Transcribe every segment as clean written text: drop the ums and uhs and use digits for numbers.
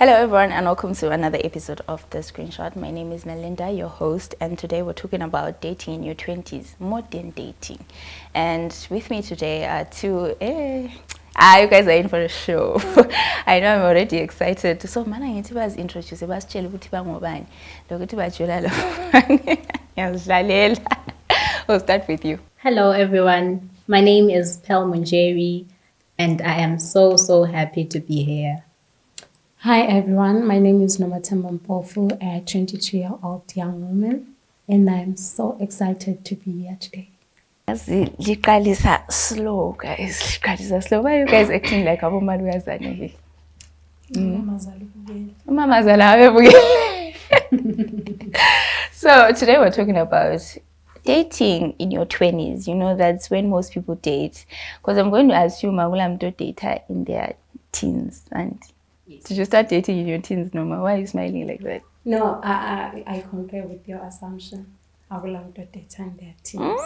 Hello everyone and welcome to another episode of The Screenshot. My name is Melinda, your host, and today we're talking about dating in your 20s, modern dating. And with me today are two, you guys are in for a show. I know I'm already excited. So mana ngithi bazi-introduce, basitshele ukuthi bangobani. Lokuthi bajula lo. Ngiyazidlalela. We'll start with you. Hello everyone, my name is Pel Munjeri and I am so happy to be here. Hi everyone, my name is Nomathemba Mpofu, a 22-year-old young woman, and I'm so excited to be here today. Liqalisa slow, guys. Liqalisa slow. Why are you guys acting like abomalukazana here? So today we're talking about dating in your 20s. You know, that's when most people date. Because I'm going to assume I'm to date in their teens. And yes. Did you start dating in your teens, Noma? Why are you smiling like that? No, I concur with your assumption. I will have to date in their teens.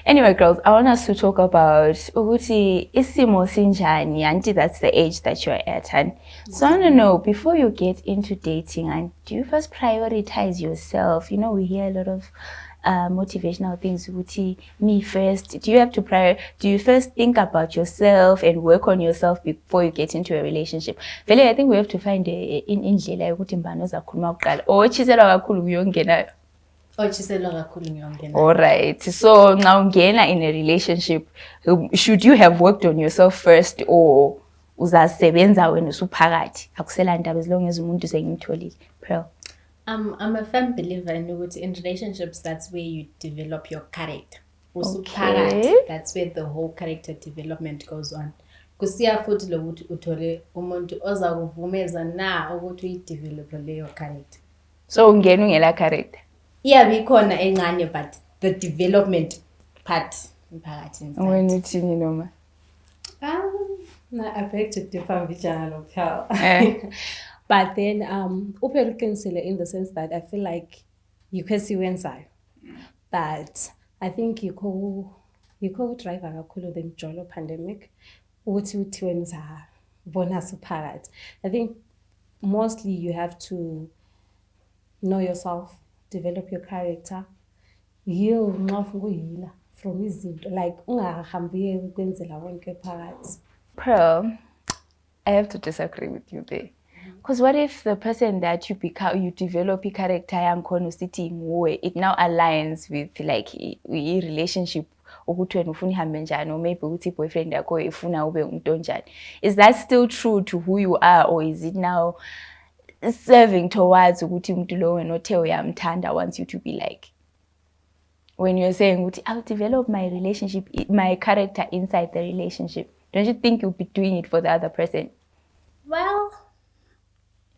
Anyway, girls, I want us to talk about Uguti isimo sinjani, and that's the age that you're at. And so I want to know, before you get into dating, and do you first prioritize yourself? You know, we hear a lot of motivational things. Uguti, me first. Do you first think about yourself and work on yourself before you get into a relationship? Vele, I think we have to find indlela yokuthi mbano zakhuluma kuqala. Ochiselwa kakhulu kuyongena. All right. So now in a relationship, should you have worked on yourself first or uzasebenza wena usuphakathi? Akusela ndaba as long as umuntu sengimtholile. Pearl. I'm a firm believer in relationships, that's where you develop your character. Okay. That's where the whole character development goes on. Kusiya futhi lokuthi uthole umuntu ozakuvumeza na ukuthi uyidevelop leyo character. So ungena ungela character. Yeah, bikhona encane, but the development part mphakathi. When uthini noma? I beg to differ with Jana Pearl. But then Upel Kinsele in the sense that I feel like you can see inside. But I think you co drive a cool than Jolo pandemic. What you twins are bonus parrot. I think mostly you have to know yourself, develop your character. You from izinto like ungahambi ukwenzela wonke phakathi. Pearl, I have to disagree with you there. Because what if the person that you develop a character it now aligns with like a relationship or maybe with boyfriend is that still true to who you are, or is it now serving towards wants you to be like? When you're saying I'll develop my relationship, my character inside the relationship, don't you think you'll be doing it for the other person? Well,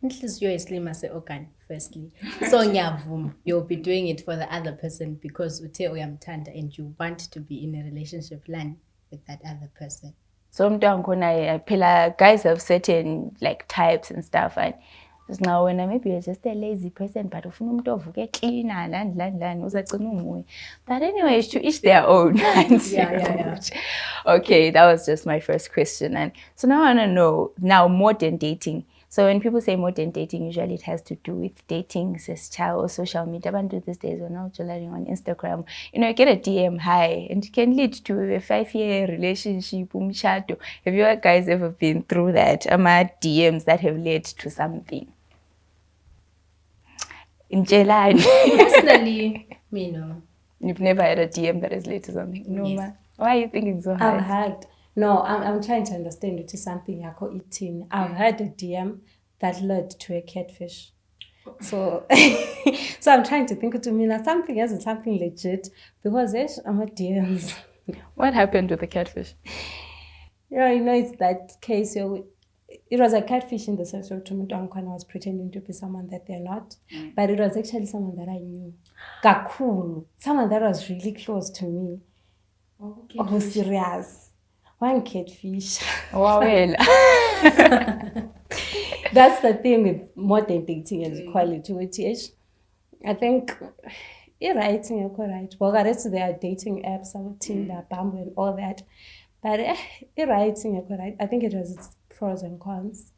inhliziyo yeslima se-organ firstly. So ngiyavuma, you'll be doing it for the other person because uthe uyamthanda and you want to be in a relationship line with that other person. So guys have certain like types and stuff, and now when maybe you're just a lazy person, but clean but anyway, to each their own. Yeah. Okay, that was just my first question. And so now I want to know, now modern dating. So when people say modern dating, usually it has to do with dating, or social media. But these days, we're now on Instagram. You know, you get a DM, hi, and it can lead to a 5-year relationship. Have you guys ever been through that? DMs that have led to something? In Jelani. Personally, me no. You've never had a DM that has led to something? No, yes. Ma. Why are you thinking so hard? I've had. No, I'm trying to understand it is something yako eating. I've had a DM that led to a catfish. So so I'm trying to think to me now something else and something legit because I'm a DMs. What happened to the catfish? Yeah, you know, it's that case. It was a catfish in the sense that I was pretending to be someone that they're not. But it was actually someone that I knew. Kakulu. Someone that was really close to me. Oh, serious. One catfish. Wow, well. That's the thing with modern dating and equality. I think you're right. Well, there are dating apps, Tinder, Bumble, and all that. But you're right. I think it has its pros and cons.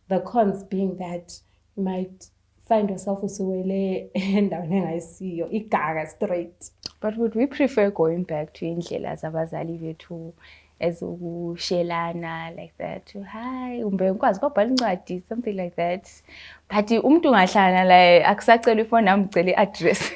The cons being that you might find yourself usuwele endaweni engayisiyo igaga straight. But would we prefer going back to indlela zabazali bethu ezokushelana like that? Hi, umbe ukwazi babhala incwadi, something like that. But umuntu ngahlala la akusacela ifone nami ngicela i-address.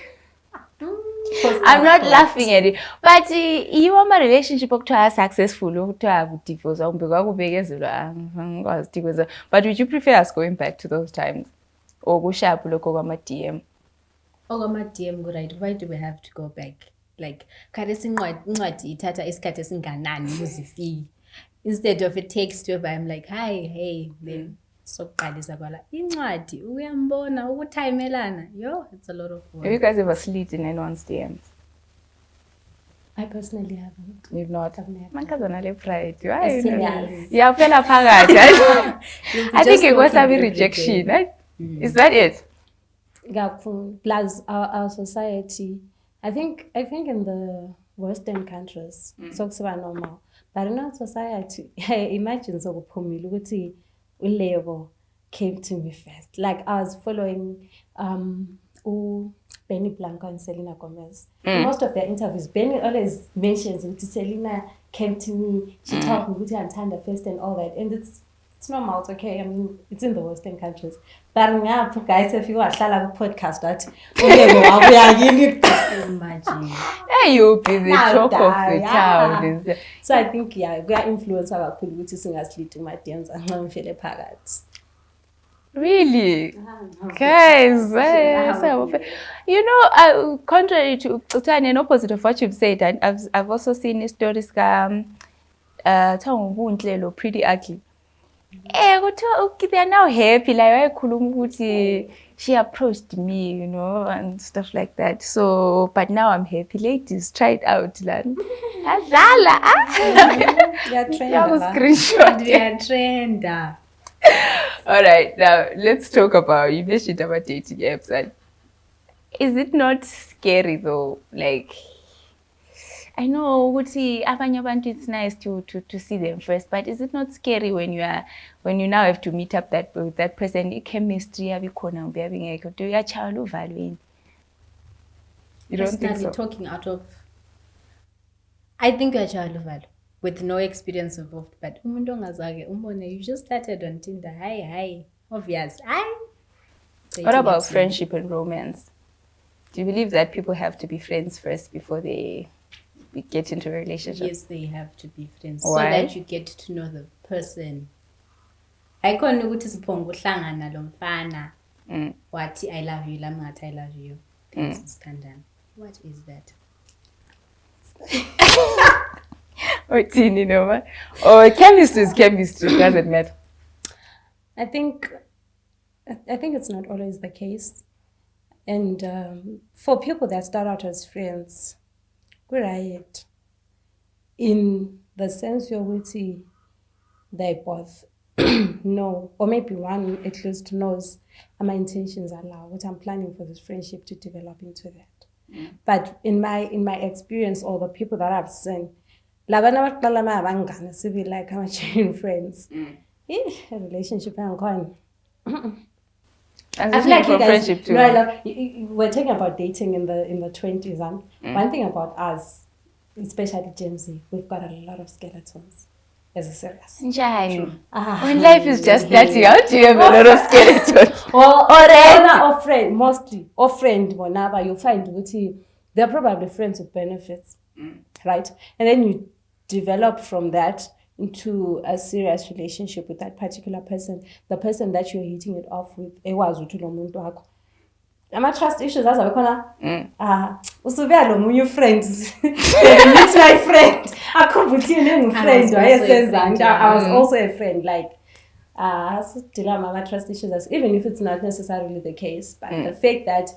I'm not laughing at it. But you are my relationship okuthiwa successful, okuthiwa divorce, umbe kwakubekezelwa ngikwazi divorce. But would you prefer us going back to those times? Or kushaphu lokho kwama-DM? Okwama-DM right, why do we have to go back? Like khathi incwadi ithatha isikhathi esinganani uzifike. Instead of a text whereby I'm like, hi, hey, then sokuqalisa kwala incwadi uyambona ukuthimelana. Yo, it's a lot of work. Have you guys ever slid in anyone's DMs? I personally haven't. You've not? I've never. Mankazana le pride. Yes. Yeah, phela phakathi. I think it was a rejection, right? Is that it? Plus our society, I think in the Western countries, so it's normal. But in our society, imagine so ukuthi uLebo came to me first. Like I was following Benny Blanco and Selena Gomez. Most of their interviews, Benny always mentions ukuthi Selena came to me, she told me ukuthi Antanda first and all that. And it's normal, it's okay. I mean, it's in the Western countries. But guys, if you are a podcast, that Imagine. Hey, you'll be the talk of the town. So I think, we are influenced by ukuthi singasleep my DMs and ngifele phakathi. Really? Guys, you know, contrary to Utani and opposite of what you've said, I've also seen stories pretty ugly. They are now happy, like she approached me, you know, and stuff like that. So, but now I'm happy. Ladies, try it out, land. Azala, We are trend. Screenshot. We are trender. All right, now let's talk about, you mentioned about dating apps. And is it not scary though? Like, I know it's nice to see them first, but is it not scary when you now have to meet up with that person? The chemistry you don't think so? Talking out of, I think you're child with no experience involved, but you just started on Tinder. Hi, obvious. What about friendship and romance? Do you believe that people have to be friends first before they get into a relationship? Yes, they have to be friends. Why? So that you get to know the person. Ayikhona ukuthi siphonga uhlangana lo mfana wathi I love you, lami ngathi I love you. Sithandana. What is that? Or chemistry is chemistry, doesn't matter. I think it's not always the case. And for people that start out as friends, we're right. In the sense you're witty, they both know, or maybe one at least knows my intentions are low, what I'm planning for this friendship to develop into that. But in my experience, or the people that I've seen, be like how much friends. A relationship and going. I feel like friendship too. We're talking about dating in the 20s, and one thing about us, especially Gen Z, we've got a lot of skeletons as a serious. When life is just starting out, you have a lot of skeletons. or friend, mostly, or friend, whenever you find they're probably friends with benefits, right? And then you develop from that into a serious relationship with that particular person, the person that you're hitting it off with. Trust issues as your friends. It's my friend. I was also a friend. Like trust issues, even if it's not necessarily the case, but the fact that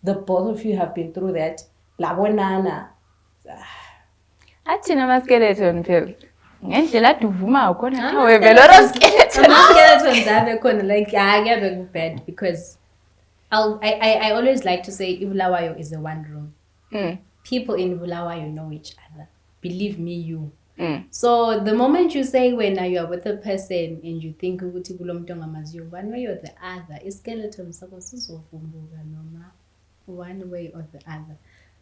the both of you have been through that, skeleton pill. Ngendlela duvuma ukhona skeletons are like bad because I always like to say Bulawayo is a one room. People in Bulawayo know each other. Believe me, So the moment you say when you are with a person and you think ukuthi kulo muntu ongamaziyo, one way or the other, iskeleton sakho sizovumbuka noma one way or the other.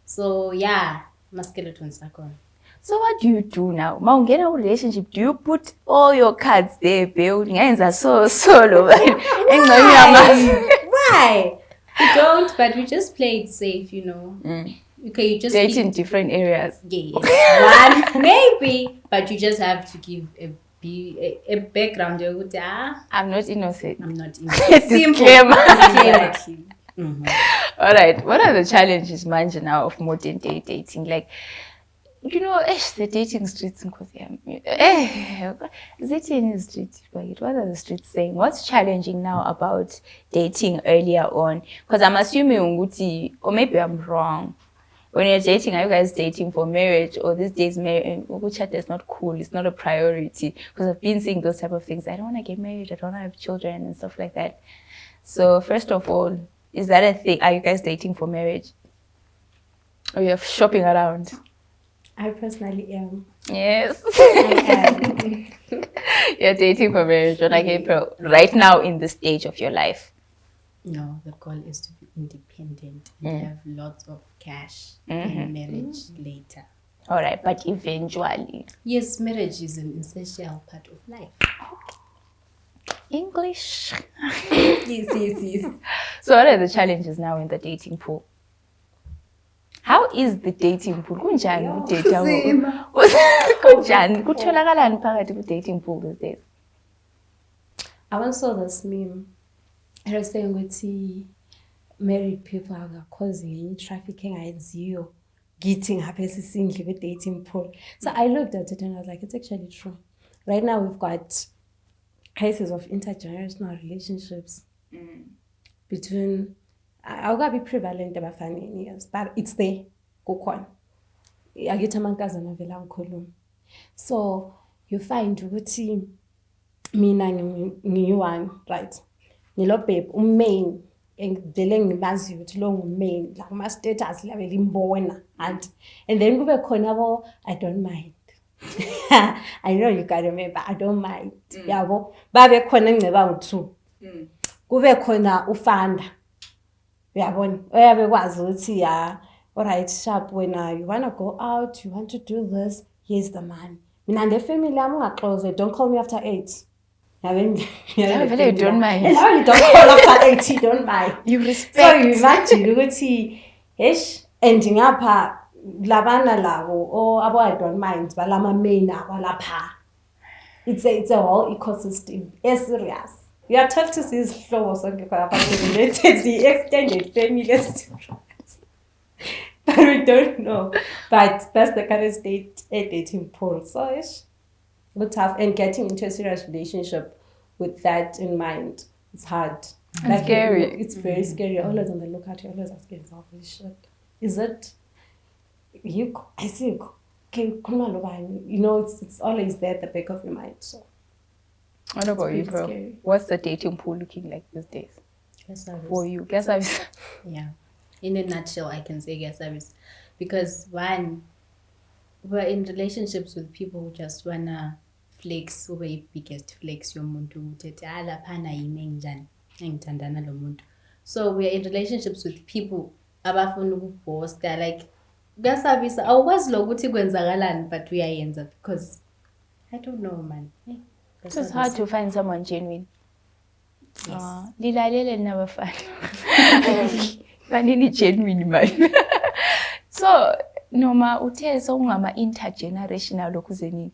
So yeah, ma-skeletons akhona. So what do you do now? Maungena a relationship, do you put all your cards there, babe? Ngayenza solo. Why? We don't, but we just play it safe, you know. Okay, you just date in different areas. Yes, one maybe, but you just have to give a background. I'm not innocent. I'm not innocent. Disclaimer. All right. What are the challenges, manje, now of modern day dating? Like, you know, the dating streets in Korea. Is it in the streets? What are the streets saying? What's challenging now about dating earlier on? Because I'm assuming, or maybe I'm wrong. When you're dating, are you guys dating for marriage, or these days marriage is not cool, it's not a priority? Because I've been seeing those type of things. I don't want to get married, I don't want to have children and stuff like that. So first of all, is that a thing? Are you guys dating for marriage? Or you're shopping around? I personally am. Yes. I am. You're dating for marriage, like April, right now in the stage of your life? No, the goal is to be independent and have lots of cash and marriage later. All right, but eventually. Yes, marriage is an essential part of life. English. Yes. So what are the challenges now in the dating pool? How is the dating pool? Kunjani kutholakala phakathi ku-dating pool these days? I once saw this meme. It was saying ukuthi married people are causing trafficking ayenziyo getting happy sisindle with dating pool. So I looked at it and I was like, it's actually true. Right now we've got cases of intergenerational relationships between awukabi prevalent ebafaneni, yes, but it's there kukhona. Akithi amankazana vele angikhuluma. So you find ukuthi mina ngiyi-one, right? Ngilo babe main engivele ngimazi ukuthi lo ngu-main la kuma-status la belimbona and then kube khona abo I don't mind. I know you gotta remember, I don't mind. Yabo babe khona engceba ngu-2. Kube khona ufanda. Uyabona oyabe kwazi ukuthi ya alright sharp when you want to go out, you want to do this, here's the man. Mina le family yami ungaxoze, don't call me after 8. You don't mind. And now you don't call after 8, you don't mind. You respect. So you imagine ukuthi ending up labana labo or abo I don't mind balama main abalapha. It's a whole ecosystem. It's serious. We are told to see his flows related the extended family, but we don't know. But that's the current state dating pool. So it's tough, and getting into a serious relationship with that in mind, it's hard. It's scary. It's very scary. You're always on the lookout. You're always asking yourself, shit, is it you? I see. Okay, come on, you know, it's always there at the back of your mind. So. What about you, bro? Scary. What's the dating pool looking like these days? Guest service. For you, guest service. Yeah. In a nutshell, I can say guest service. Because one, we're in relationships with people who just wanna flex, who are biggest flex yomuntu. So we're in relationships with people abafuna ukupost. They're like, guest service, awukwazi lo ukuthi kwenzakalani, but we are because I don't know, man. It's hard to find someone genuine. Lilalele nabafana. Fanini genuine man. So noma uthe sowungama intergenerational ukuze nini.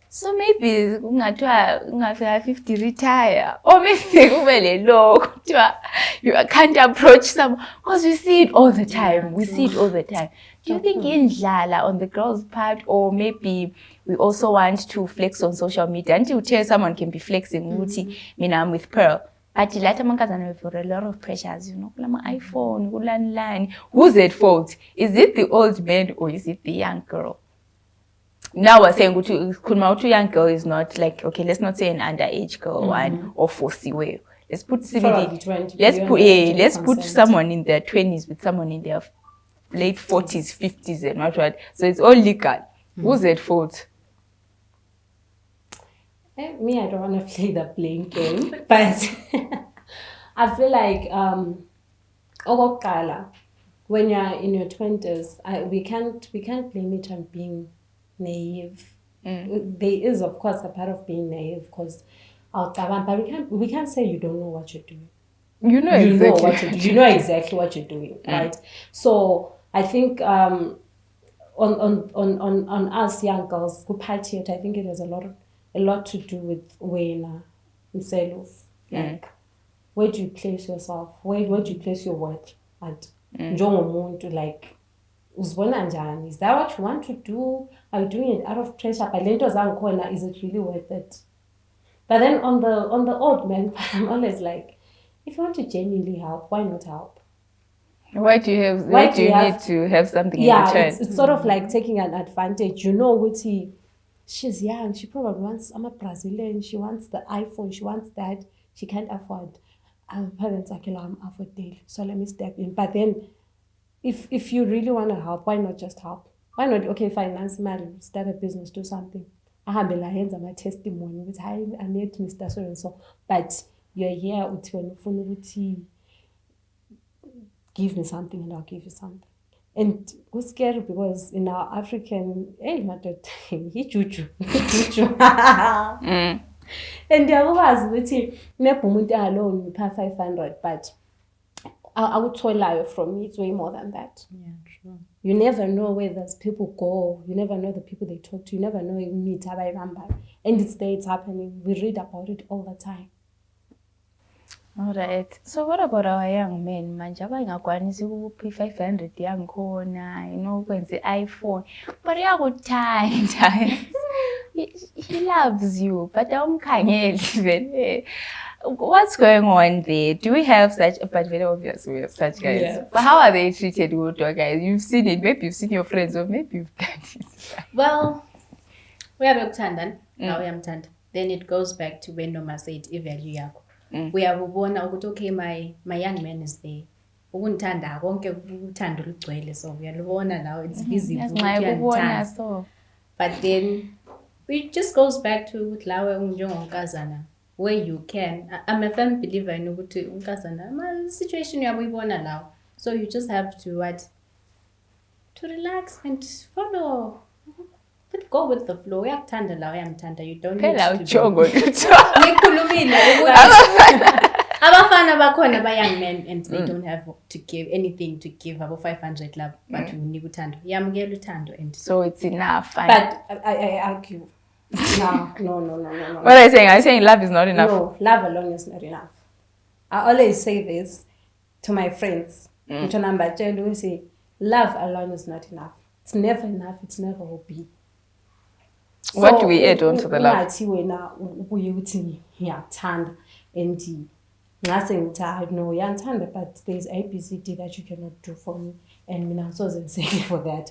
So maybe ungathiwa ungafika 50 retire, or maybe kube le low kuthiwa you can't approach someone, because we see it all the time. Do you think indlala on the girl's part, or maybe we also want to flex on social media? Until you tell someone can be flexing, mina I'm with Pearl. But later mankazana for a lot of pressures, you know, kulama iPhone, kulanlani. Who's at fault? Is it the old man or is it the young girl? Now we're saying to young girl is not like, okay, let's not say an underage girl one or 40 way. Let's put let's put someone in their 20s with someone in their late 40s, 50s and what. So it's all legal. Who's at fault? Me, I don't want to play the blame game, but I feel like okokuqala, when you're in your 20s, we can't blame it on being naive. There is, of course, a part of being naive because but we can't say you don't know what you're doing. You know exactly what you're doing, right? So I think on us young girls who party it, I think it has a lot to do with wena self. Like, where do you place yourself? Where do you place your worth at? Njengomuntu, like, uzibona njani? Is that what you want to do? Are you doing it out of pressure? But lento zangikhona, is it really worth it? But then on the old man, I'm always like, if you want to genuinely help, why not help? Why do you need to have something in return? It's sort of like taking an advantage. You know, she's young. She probably wants, I'm a Brazilian. She wants the iPhone. She wants that. She can't afford. Our parents are killing afford daily. So let me step in. But then, if you really want to help, why not just help? Why not, okay, finance money, start a business, do something. I have my testimony with I met Mr. So and so. But you're here when give me something and I'll give you something. And what's scary because in our African, juju. And the other was with maybe alone you pay 500, but I would toil from me, it's way more than that. Yeah, true. You never know where those people go. You never know the people they talk to. You never know you meet and it's there, it's happening. We read about it all the time. All right. So what about our young men? Manje abangakwanisi ukuphi 500 yangikhona, ukwenza iPhone. But uyakuthanda. He loves you, but awumkhangeli vele. What's going on there? Do we have such, but very obvious we have such guys. Yeah. But how are they treated, good guys? You've seen it, maybe you've seen your friends, or maybe you've done it. Well, we have Oktandan, now we am Tand. Then it goes back to when Noma said, value yako. We have one, okay, my young man is there. Uguntanda, won't get uthando lugcwele, so we are now, it's visible. But then it just goes back to Lawe Unjong where you can. I'm a firm believer in Unkazana. Situation you are now. So you just have to relax and follow. But go with the flow. You don't need Abafana bakhona ba young men and they don't have to give anything to give about 500 love, but we need uthando. Yamukela uthando and so it's enough. But I argue. No. What are you saying? Are you saying love is not enough? No, love alone is not enough. I always say this to my friends. We say, love alone is not enough. It's never enough. It's never will be. What do we add on to the love? And no, but there's ABCD that you cannot do for me. And I'm so sincere for that.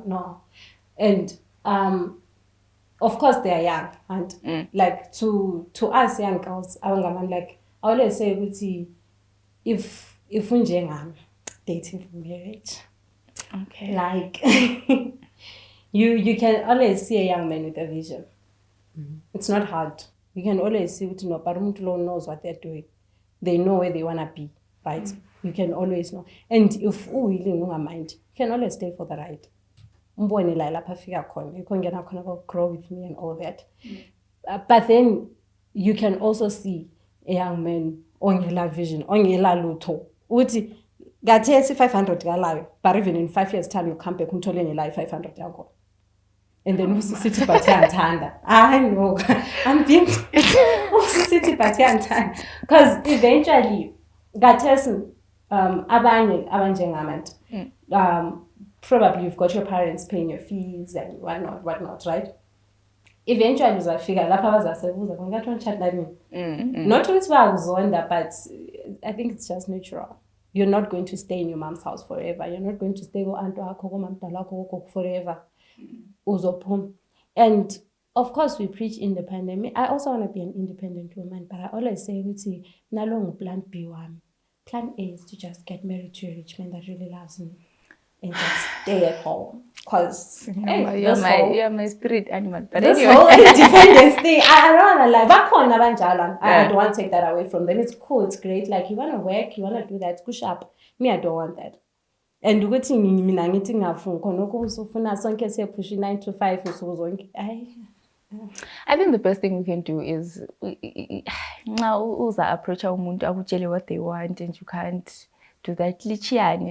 No. And of course they are young. And like to us young girls, I'm like, I always say, if unjengam dating for marriage. Okay. Like you can always see a young man with a vision. It's not hard. You can always see but umuntu knows what they're doing. They know where they wanna be, right? You can always know. And if willing mind, you can always stay for the ride. You can grow with me and all that. But then you can also see a young man on your vision, on your luto. Uti gathe 500 galayo, but even in 5 years time you come back and tell you 500 yakho. And then usithi bathi antanda. I know. I'm being usithi bathi antanda. Because eventually gathesi abanye abanjengabantu probably you've got your parents paying your fees and whatnot, right? Eventually uzafika lapha bazasebuza ngathi unchat like me. Not ukuthi bayakuzonda, but I think it's just natural. You're not going to stay in your mom's house forever. You're not going to stay with aunt wakho, mamdala wakho forever. And of course we preach independent. I also want to be an independent woman, but I always say nalong plan B1. Plan A is to just get married to a rich man that really loves me. and just stay at home. Because you're my spirit animal. But this anyway. whole independence thing, I don't want to like, I don't want to take that away from them. It's cool, it's great. Like, you want to work, you want to do that, push up. Me, I don't want that. And ukuthi mina ngithi ngiyafuna khona ukuzofuna sonke siyaphusha 9 to 5 usuku zonke. I think the best thing we can do is approach umuntu akutshele what they want, and you can't do that.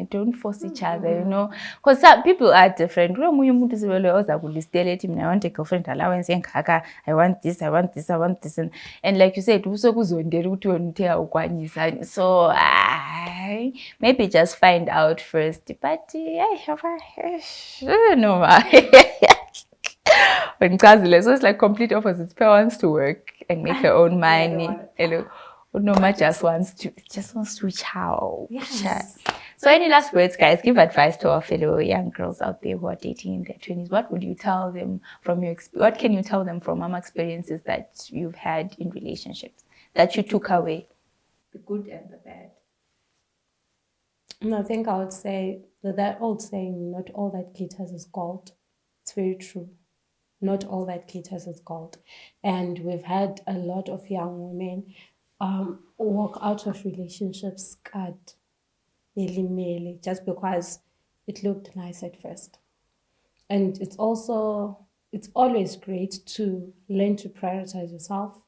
Don't force each other, you know, because some people are different. I want a girlfriend allowance, I want this, I want this, I want this, and like you said, so maybe just find out first. But no. So it's like complete opposites. Pia wants to work and make her own money. Noma just wants to chow. Yes. So any last words, guys? Give advice to our fellow young girls out there who are dating in their 20s. What would you tell them from what can you tell them from mama experiences that you've had in relationships that you took away? The good and the bad. I think I would say that old saying, not all that glitters is gold. It's very true. Not all that glitters is gold. And we've had a lot of young women walk out of relationships scarred, just because it looked nice at first. And it's always great to learn to prioritize yourself,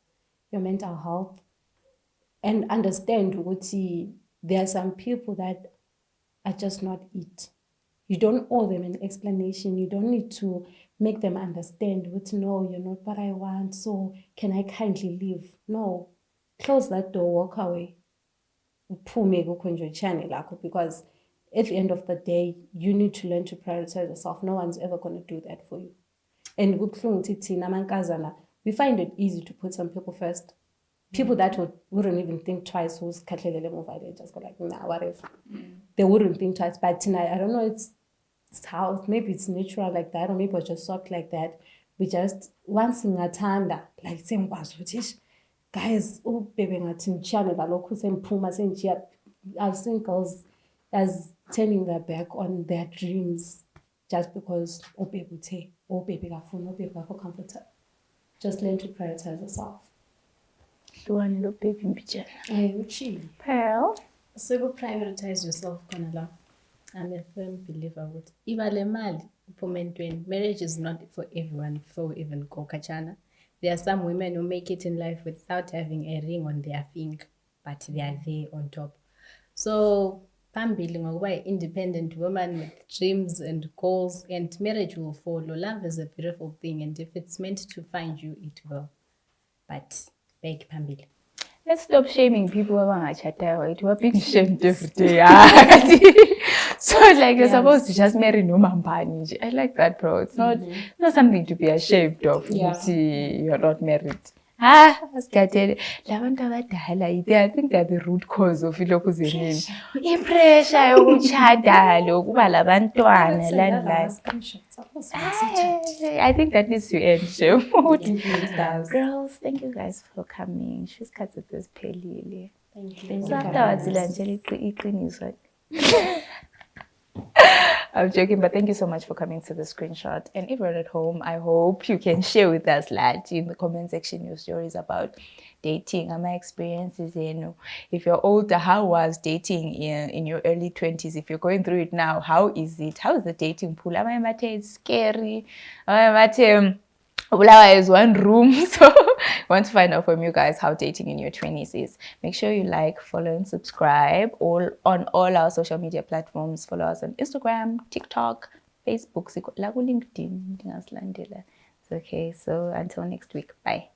your mental health, and understand what there are some people that are just not it. You don't owe them an explanation. You don't need to make them understand what, no, you're not what I want, so can I kindly leave? No. Close that door, walk away. Because at the end of the day, you need to learn to prioritize yourself. No one's ever going to do that for you. And we find it easy to put some people first. People that wouldn't even think twice who's they just go like, nah, whatever. They wouldn't think twice. But tonight, I don't know, it's how, maybe it's natural like that, or maybe we're just soft like that. We just, once in a time, like, same guys, oh, baby, I've seen girls as turning their back on their dreams just because, oh, baby, comfortable. Just learn to prioritize yourself. Pearl? So go prioritize yourself, Konala. I'm a firm believer with marriage is not for everyone before we even go kachana. There are some women who make it in life without having a ring on their finger, but they are there on top. So Pambili ngokuba independent woman with dreams and goals, and marriage will follow. Love is a beautiful thing, and if it's meant to find you, it will. But beg Pambili. Let's stop shaming people who are it was being shamed every day. So like you're supposed to just marry no mambani. I like that, bro. It's not something to be ashamed of. You're not married. I think they're the root cause of ilokuzenini. Pressure yokuchada lokuba labantwana landline. I think that needs to end, show. Girls, thank you guys for coming. She's cut at this pelile. Thank you. So afterwards, I'm joking, but thank you so much for coming to the screenshot. And if you're at home, I hope you can share with us, lad, in the comment section your stories about dating and my experiences. If you're older, how was dating in your early 20s? If you're going through it now, how is it? How is the dating pool? It's scary. Bulawayo is one room, so I want to find out from you guys how dating in your 20s is. Make sure you like, follow, and subscribe on all our social media platforms. Follow us on Instagram, TikTok, Facebook, LinkedIn. Okay, so until next week, bye.